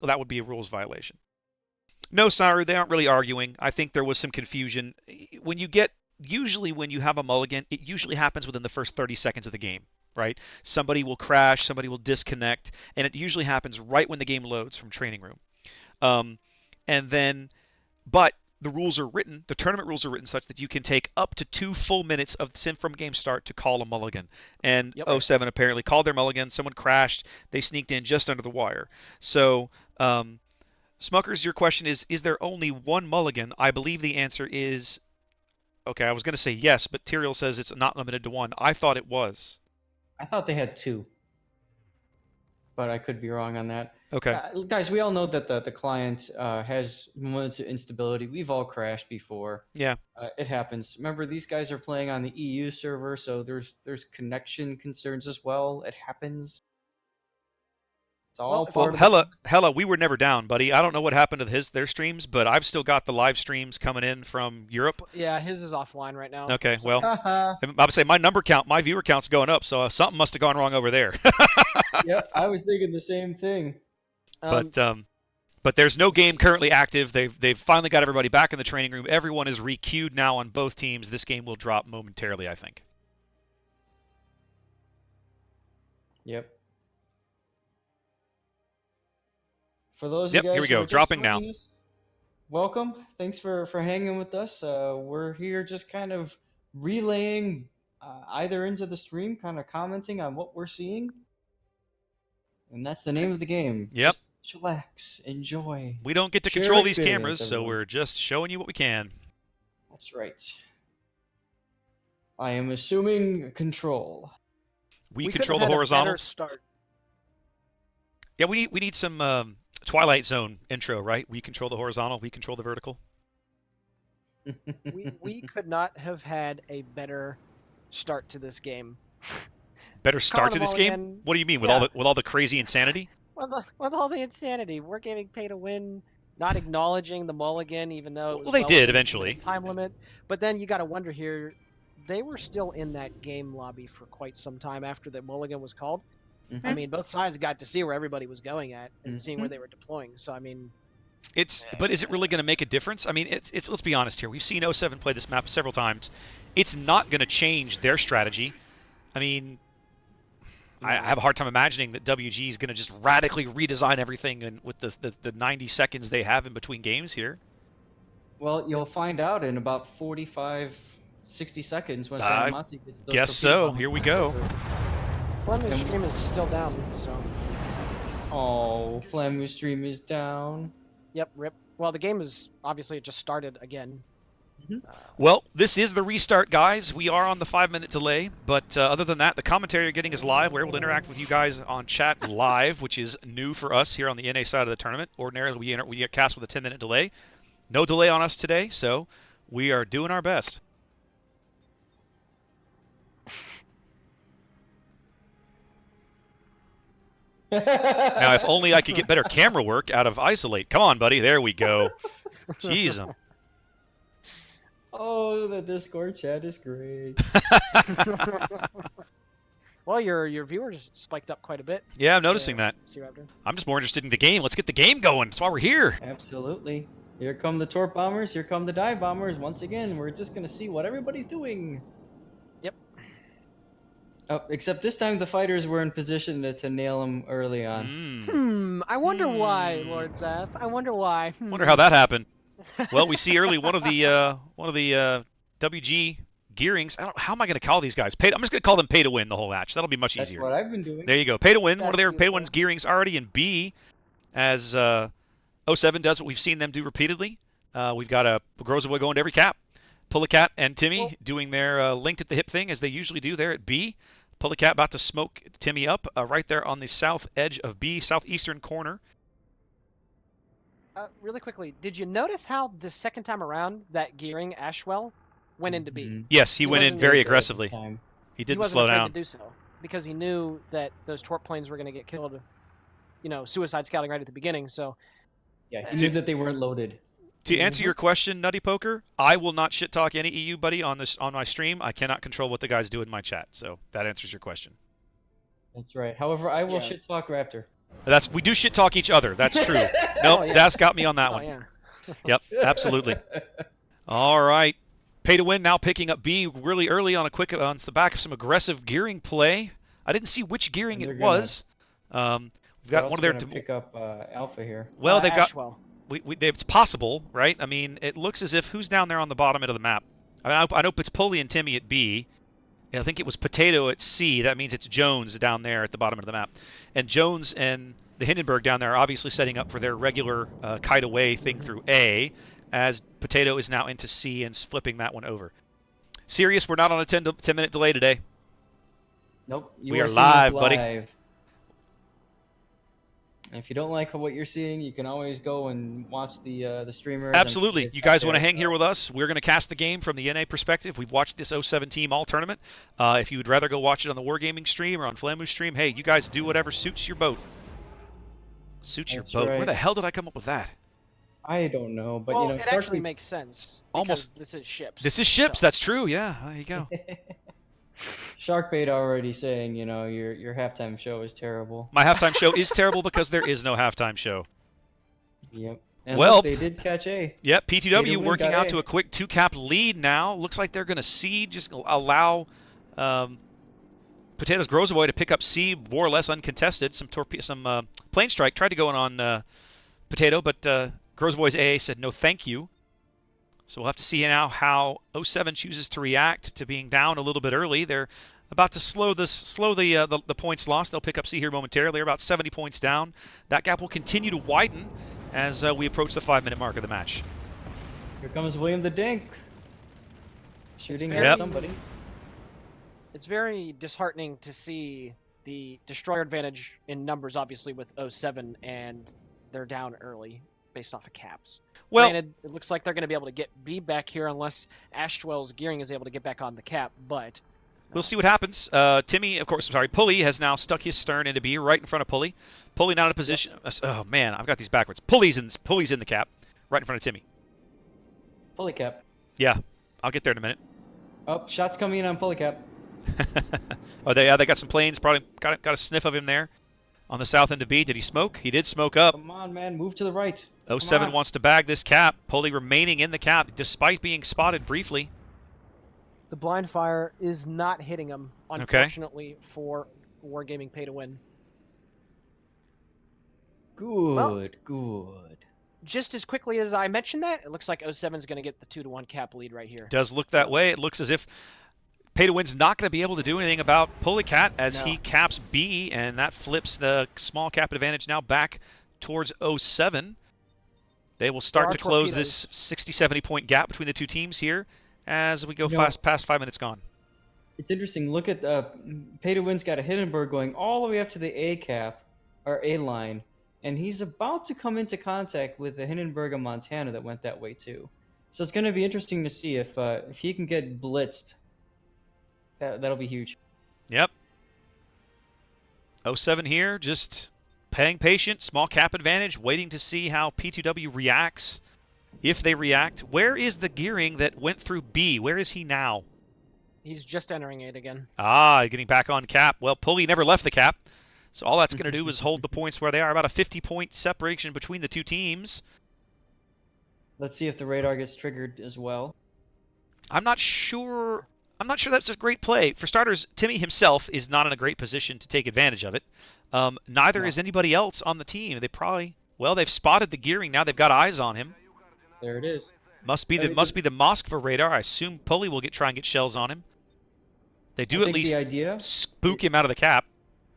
well, that would be a rules violation. No, sorry, they aren't really arguing. I think there was some confusion. Usually when you have a mulligan, it usually happens within the first 30 seconds of the game, right? Somebody will crash, somebody will disconnect, and it usually happens right when the game loads from training room. Um, and then, but the tournament rules are written such that you can take up to 2 full minutes of sim from game start to call a mulligan. And Yep. oh 07 apparently called their mulligan. Someone crashed. They sneaked in just under the wire. So, Smuckers, your question is there only one mulligan? I believe the answer is, okay, I was going to say yes, but Tyrael says it's not limited to one. I thought it was. I thought they had 2, but I could be wrong on that. Okay. Guys, we all know that the client has moments of instability. We've all crashed before. Yeah. It happens. Remember, these guys are playing on the EU server, so there's connection concerns as well. It happens. It's all Well, part Well, of the. Hella, we were never down, buddy. I don't know what happened to their streams, but I've still got the live streams coming in from Europe. Yeah, his is offline right now. Okay, So- well, Haha. I would say my viewer count's going up, so something must have gone wrong over there. Yep, I was thinking the same thing. But there's no game currently active. They've finally got everybody back in the training room. Everyone is requeued now on both teams. This game will drop momentarily, I think. Yep. For those Yep, of you guys here we who go. are just Dropping now. joining us, welcome. Thanks for hanging with us. We're here just kind of relaying either ends of the stream, kind of commenting on what we're seeing. And that's the name of the game. Yep. Just relax, enjoy. We don't get to Share control these experience, cameras, so everyone. we're just showing you what we can. That's right. I am assuming control. We could control have the had a horizontal. better start. Yeah, we need some Twilight Zone intro, right? We control the horizontal, we control the vertical. We could not have had a better start to this game. Better start to Calling this them all game? again. What do you mean? Yeah. With all the crazy insanity? With all the insanity, we're getting pay to win, not acknowledging the mulligan, even though it was Well, they did within eventually. the time limit. But then you got to wonder here, they were still in that game lobby for quite some time after the mulligan was called. Mhm. I mean, both sides got to see where everybody was going at and seeing where Mhm. they were deploying. So I mean, But is it really going to make a difference? I mean, it's let's be honest here. We've seen 07 play this map several times. It's not going to change their strategy. I mean, I have a hard time imagining that WG is going to just radically redesign everything and with the 90 seconds they have in between games here. Well, you'll find out in about 45, 60 seconds once I Animati gets those Guess torpedo so. bombs. Here we go. Fleming's stream is still down. So Oh, Flamu's stream is down. yep, rip. Well, the game is obviously it just started again. Well, this is the restart, guys. We are on the 5-minute delay, but other than that, the commentary you're getting is live. We're able to interact with you guys on chat live, which is new for us here on the NA side of the tournament. Ordinarily, we get cast with a 10-minute delay. No delay on us today, so we are doing our best. Now, if only I could get better camera work out of Isolate. Come on, buddy. There we go. Jeez. Oh, the Discord chat is great. Well, your viewers spiked up quite a bit. Yeah, I'm noticing that. SeaRaptor. I'm just more interested in the game. Let's get the game going. That's why we're here. Absolutely. Here come the torp bombers. Here come the dive bombers. Once again, we're just gonna see what everybody's doing. Yep. Oh, except this time the fighters were in position to nail them early on. I wonder why, Lord Zath. I wonder why. Wonder how that happened. Well, we see early one of the WG gearings. How am I going to call these guys? I'm just going to call them pay to win the whole match. That'll be much That's easier. what I've been doing. There you go. Pay to win. One That's of their pay to beautiful. win's gearings already in B, as 07 does what we've seen them do repeatedly. We've got a Grozavoy going to every cap. Pullicat and Timmy doing their linked at the hip thing as they usually do there at B. Pullicat about to smoke Timmy up right there on the south edge of B, southeastern corner. Really quickly, did you notice how the second time around that gearing Ashwell went into B? Mhm. Yes, he went in wasn't very Good aggressively. this time. He He didn't wasn't slow afraid down. to do so because he knew that those torp planes were going to get killed. Suicide scouting right at the beginning. So Yeah, he knew that they weren't loaded. To answer your question, Nutty Poker, I will not shit talk any EU buddy on my stream. I cannot control what the guys do in my chat, so that answers your question. That's right. However, I will Yeah. shit talk Raptor. We do shit talk each other. That's true. Nope, Oh, yeah. Zaz got me on that Oh one. yeah. Yep, absolutely. All right. Pay to win now picking up B really early on the back of some aggressive gearing play. I didn't see which gearing And it was. We've they're got one also of their. going to pick up Alpha here. Well, they've got. Ashwell. It's possible, right? I mean, it looks as if who's down there on the bottom end of the map. I know it's Pulley and Timmy at B. I think it was Potato at C. That means it's Jones down there at the bottom of the map. And Jones and the Hindenburg down there are obviously setting up for their regular kite away thing through A, as Potato is now into C and flipping that one over. Serious, we're not on a 10-minute delay today. Nope. We are seeing this live, buddy. And if you don't like what you're seeing, you can always go and watch the streamers. Absolutely. You guys want to hang here with us? We're going to cast the game from the NA perspective. We've watched this 07 team all tournament. If you would rather go watch it on the Wargaming stream or on Flamu's stream, hey, you guys do whatever suits your boat. That's Right. Where the right. hell did I come up with that? I don't know, but Well, you know, it actually makes sense. Almost- Because this is ships. This is ships. so- That's true. Yeah, there you go. Sharkbait already saying, you know, your halftime show is terrible. My halftime show is terrible because there is no halftime show. Yep. And Well- look, they did catch A. Yep, Pay P2W to win, working got out A. to a quick 2-cap lead now. Looks like they're going to seed, just allow Potatoes Grozovoy to pick up C more or less uncontested. Some plane strike tried to go on Potato, but Grozovoy's AA said no thank you. So we'll have to see now how 07 chooses to react to being down a little bit early. They're about to slow the points lost. They'll pick up C here momentarily. They're about 70 points down. That gap will continue to widen as we approach the 5-minute mark of the match. Here comes William the Dink. Shooting very- at somebody. It's very disheartening to see the destroyer advantage in numbers, obviously, with 07, and they're down early based off of caps. Well, Granted, it looks like they're going to be able to get B back here unless Ashwell's gearing is able to get back on the cap, but... we'll see what happens. Pulley has now stuck his stern into B right in front of Pulley. Pulley not in a position. Oh man, I've got these backwards. Pulley's in the cap, right in front of Timmy. Pulley cap. Yeah, I'll get there in a minute. Oh, shots coming in on Pulley cap. Oh, they got some planes. Probably got a sniff of him there on the south end of B. Did he smoke? He did smoke up. Come on, man. Move to the right. 07 wants to bag this cap. Pulley remaining in the cap despite being spotted briefly. The blind fire is not hitting him, unfortunately, for Wargaming Pay to Win. Good. Just as quickly as I mentioned that, it looks like 07 is going to get the 2-1 cap lead right here. Does look that way. It looks as if Pay to Win's not going to be able to do anything about Pulleycat as No. he caps B, and that flips the small cap advantage now back towards 07. They will start There are to close torpedoes. this 60-70 point gap between the two teams here as we go You know- past 5 minutes gone. It's interesting. Look at Pay to Win's got a Hindenburg going all the way up to the A cap or A line, and he's about to come into contact with the Hindenburg of Montana that went that way too. So it's going to be interesting to see if he can get blitzed. That'll be huge. Yep. 07 here, just paying patient, small cap advantage, waiting to see how P2W reacts. If they react, where is the gearing that went through B? Where is he now? He's just entering it again. Getting back on cap. Well, Pulley never left the cap, so all that's going to do is hold the points where they are. About a 50-point separation between the two teams. Let's see if the radar gets triggered as well. I'm not sure that's a great play. For starters, Timmy himself is not in a great position to take advantage of it. Neither No. is anybody else on the team. They've spotted the gearing now. They've got eyes on him. There it is. Must be the Moskva radar. I assume Pulley will try and get shells on him. They do I at think least the idea. spook him out of the cap.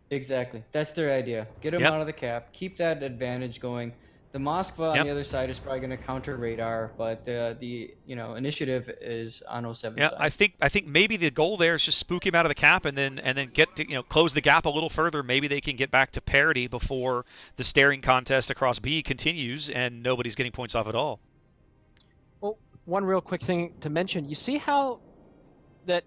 Exactly. That's their idea. Get him Yep. out of the cap. Keep that advantage going. The Moskva on Yep. the other side is probably going to counter radar, but the initiative is on 07 Yeah, side. I think maybe the goal there is just spook him out of the cap and then get to close the gap a little further. Maybe they can get back to parity before the staring contest across B continues and nobody's getting points off at all. Well, one real quick thing to mention. You see how that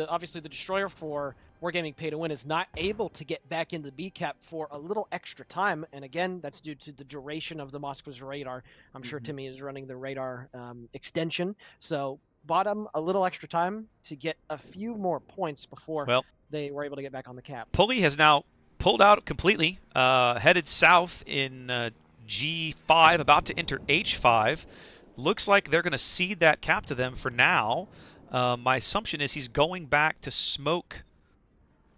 obviously the destroyer for Wargaming Pay to Win is not able to get back into the B cap for a little extra time, and again, that's due to the duration of the Moskva's radar. I'm sure Timmy is running the radar extension, so bottom a little extra time to get a few more points before Well, they were able to get back on the cap. Pulley pulled out completely, headed south in G5, about to enter H5. Looks like they're going to cede that cap to them for now. My assumption is he's going back to smoke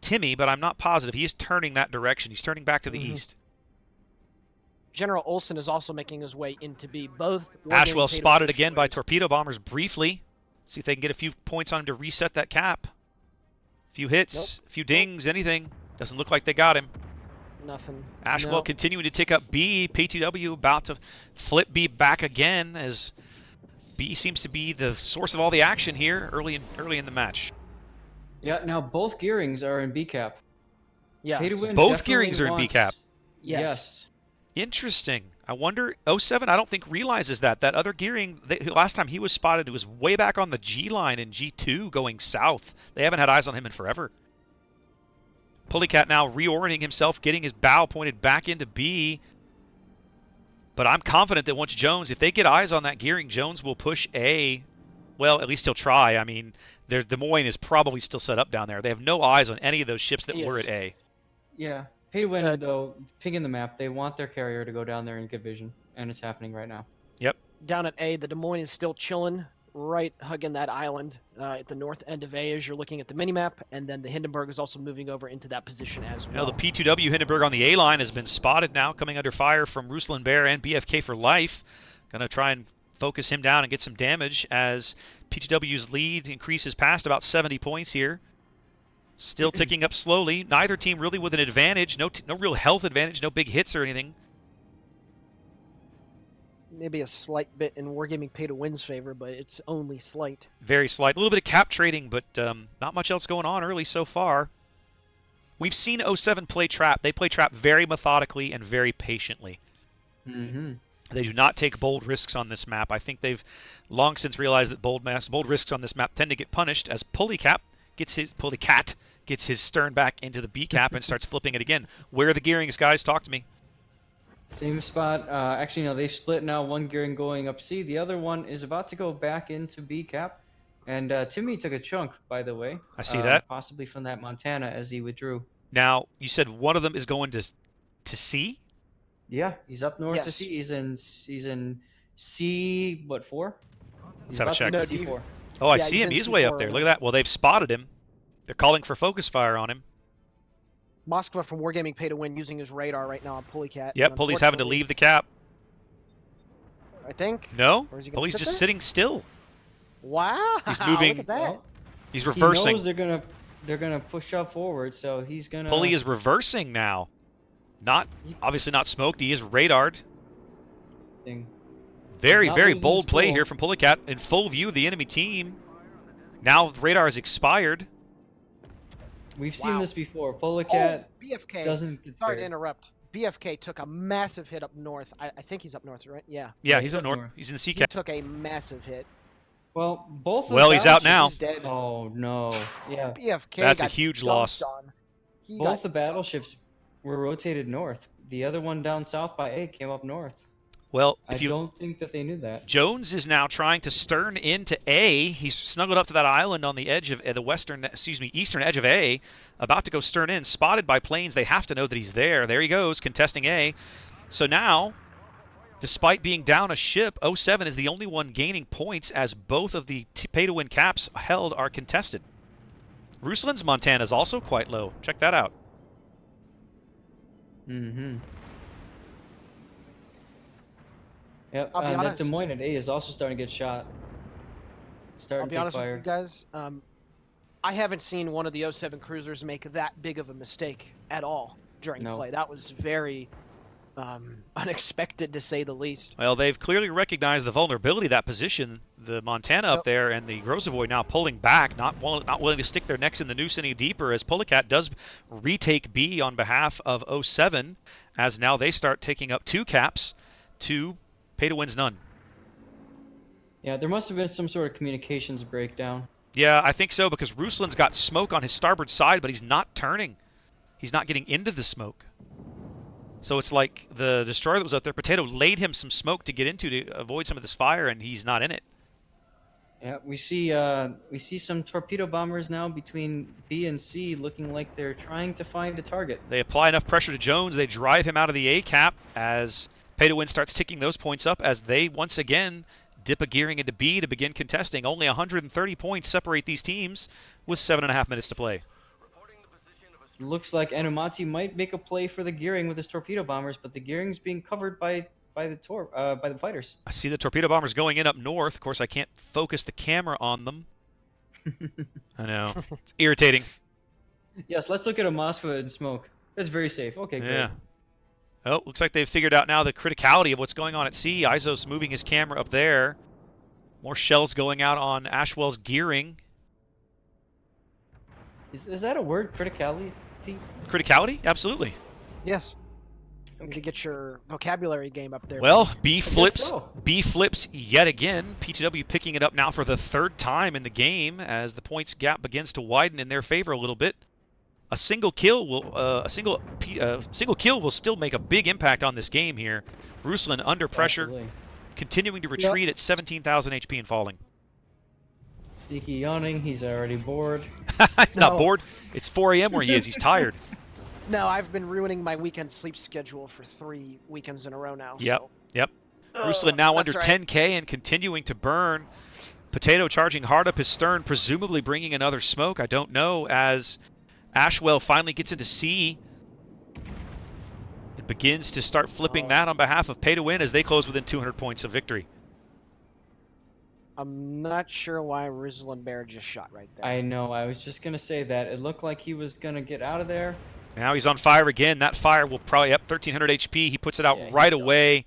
Timmy, but I'm not positive. He is turning that direction. He's turning back to the east. General Olsen is also making his way into B. Both Ashwell spotted again by torpedo bombers briefly. See if they can get a few points on him to reset that cap. A few hits, a few dings, anything. Doesn't look like they got him. Nothing. Ashwell continuing to take up B. P2W about to flip B back again, as B seems to be the source of all the action here early in the match. Yeah, now both gearings are in B cap. Yeah. Both gearings are in B cap. Yes. Interesting. I wonder, 07 I don't think realizes that. That other gearing, last time he was spotted, it was way back on the G line in G2 going south. They haven't had eyes on him in forever. Pulleycat now reorienting himself, getting his bow pointed back into B. But I'm confident that once Jones, if they get eyes on that gearing, Jones will push A. Well, at least he'll try. I mean, Des Moines is probably still set up down there. They have no eyes on any of those ships that were at A. Yeah. Pay to win, though, pinging the map, they want their carrier to go down there and get vision, and it's happening right now. Yep. Down at A, the Des Moines is still chilling, right hugging that island at the north end of A as you're looking at the minimap, and then the Hindenburg is also moving over into that position as well. The P2W Hindenburg on the A line has been spotted now, coming under fire from Ruslan Bear and BFK for life. Going to try and focus him down and get some damage as P2W's lead increases past about 70 points here. Still ticking up slowly. Neither team really with an advantage. No real health advantage. No big hits or anything. Maybe a slight bit in Wargaming Pay to Win's favor, but it's only slight. Very slight. A little bit of cap trading, but not much else going on early so far. We've seen 07 play trap. They play trap very methodically and very patiently. Mm-hmm. They do not take bold risks on this map. I think they've long since realized that bold risks on this map tend to get punished, as Pulleycat gets his stern back into the B cap and starts flipping it again. Where are the gearings, guys? Talk to me. Same spot. Actually, no, they've split now. One gearing going up C. The other one is about to go back into B cap. And Timmy took a chunk, by the way. I see that. Possibly from that Montana as he withdrew. Now, you said one of them is going to C? Yeah, he's up north to C. He's in C, what, 4? Let's have a check. C4. Oh, I see him. He's way up there. Look at that. Well, they've spotted him. They're calling for focus fire on him. Moskva from Wargaming Pay to Win using his radar right now on Pulleycat. Yep, Pulley's having to leave the cap. I think. No, Pulley's just sitting still. Wow. He's moving. Look at that. Well, he's reversing. He knows they're gonna push up forward, so he's gonna. Pulley is reversing now. Obviously not smoked. He is radared. Very, very bold play here from Pulleycat in full view of the enemy team. Now radar has expired. We've seen this before. Pulleycat BFK doesn't get Sorry to interrupt. BFK took a massive hit up north. I think he's up north, right? Yeah. Yeah, he's up north. He's in the C cap. He took a massive hit. Well, both. Well, he's out now. He's dead. Oh no! Yeah. BFK. That's a huge loss. Both the battleships were rotated north. The other one down south by A came up north. Well, I don't think that they knew that. Jones is now trying to stern into A. He's snuggled up to that island on the edge of the eastern edge of A, about to go stern in, spotted by planes. They have to know that he's there. There he goes, contesting A. So now, despite being down a ship, 07 is the only one gaining points as both of the pay-to-win caps held are contested. Ruslan's Montana is also quite low. Check that out. Mm-hmm. Yep, I'll be that honest. Des Moines at A is also starting to get shot. Starting to take fire. With you guys. I haven't seen one of the 07 cruisers make that big of a mistake at all during play. That was very unexpected, to say the least. Well, they've clearly recognized the vulnerability of that position. The Montana up there and the Grozavoy now pulling back, not willing to stick their necks in the noose any deeper, as Pulleycat does retake B on behalf of 07, as now they start taking up 2 caps to pay to win's none. Yeah, there must have been some sort of communications breakdown. Yeah, I think so, because Ruslan's got smoke on his starboard side, but he's not turning. He's not getting into the smoke. So it's like the destroyer that was out there, Potato, laid him some smoke to get into to avoid some of this fire, and he's not in it. Yeah, we see some torpedo bombers now between B and C, looking like they're trying to find a target. They apply enough pressure to Jones. They drive him out of the A cap as Pay to Win starts ticking those points up as they once again dip a gearing into B to begin contesting. Only 130 points separate these teams with 7.5 minutes to play. Looks like Anumati might make a play for the gearing with his torpedo bombers, but the gearing's being covered by the fighters. I see the torpedo bombers going in up north. Of course, I can't focus the camera on them. I know. It's irritating. Yes, let's look at a Mosfa and smoke. That's very safe. Okay, great. Yeah. Oh, looks like they've figured out now the criticality of what's going on at sea. Izo's moving his camera up there. More shells going out on Ashwell's gearing. Is that a word, criticality? Criticality? Absolutely. Yes. You need to get your vocabulary game up there. Well, buddy. B flips. so. B flips yet again. P2W picking it up now for the third time in the game as the points gap begins to widen in their favor a little bit. A single kill will single kill will still make a big impact on this game here. Ruslan under pressure, Absolutely. continuing to retreat at 17,000 HP and falling. Sneaky yawning. He's already bored. He's not No. bored. It's 4 a.m. where he is. He's tired. No, I've been ruining my weekend sleep schedule for 3 weekends in a row now. Yep. So. Yep. Ruslan now under That's right. 10K and continuing to burn. Potato charging hard up his stern, presumably bringing another smoke. I don't know, as Ashwell finally gets into C. It begins to start flipping that on behalf of Pay to Win as they close within 200 points of victory. I'm not sure why Ruslan Bear just shot right there. I know. I was just gonna say that. It looked like he was gonna get out of there. Now he's on fire again. That fire will probably up 1,300 HP. He puts it out Yeah, he's right done. away.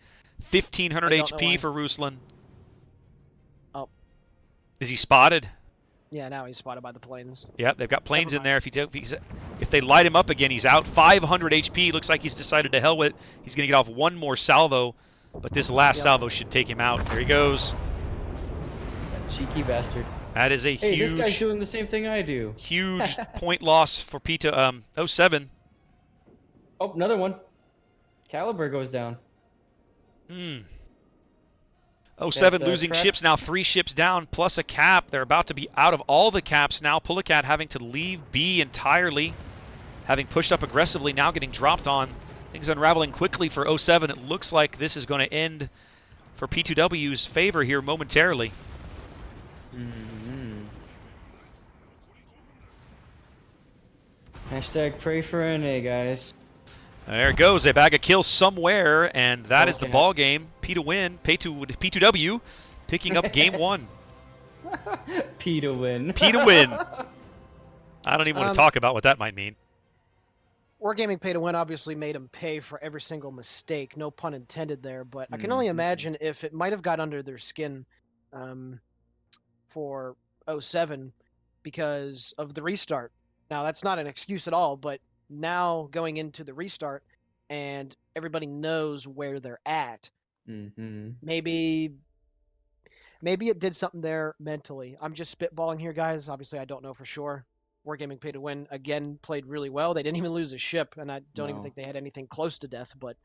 1,500 I don't know HP why. for Ruslan. Oh. Is he spotted? Yeah, now he's spotted by the planes. Yep, they've got planes Never in there. If they light him up again, he's out. 500 HP. Looks like he's decided to hell with it. He's going to get off one more salvo, but this last Yep. salvo should take him out. There he goes. That cheeky bastard. That is a Hey, huge, this guy's doing the same thing I do. huge point loss for Pita 07. Oh, another one. Caliber goes down. 07 That, losing track- ships now, 3 ships down plus a cap. They're about to be out of all the caps now. Pullicat having to leave B entirely, having pushed up aggressively, now getting dropped on. Things unraveling quickly for 07. It looks like this is going to end for P2W's favor here momentarily. Hashtag pray for NA, guys. There it goes, a bag of kills somewhere, and that is the Okay. ball game. P2W picking up game 1. P to win. P to win. I don't even want to talk about what that might mean. Wargaming Pay to Win obviously made him pay for every single mistake, no pun intended there, but I can only imagine if it might have got under their skin for 07 because of the restart. Now, that's not an excuse at all, but now going into the restart and everybody knows where they're at, maybe it did something there mentally. I'm just spitballing here, guys. Obviously, I don't know for sure. Wargaming Pay to Win, again, played really well. They didn't even lose a ship, and I don't even No. think they had anything close to death, but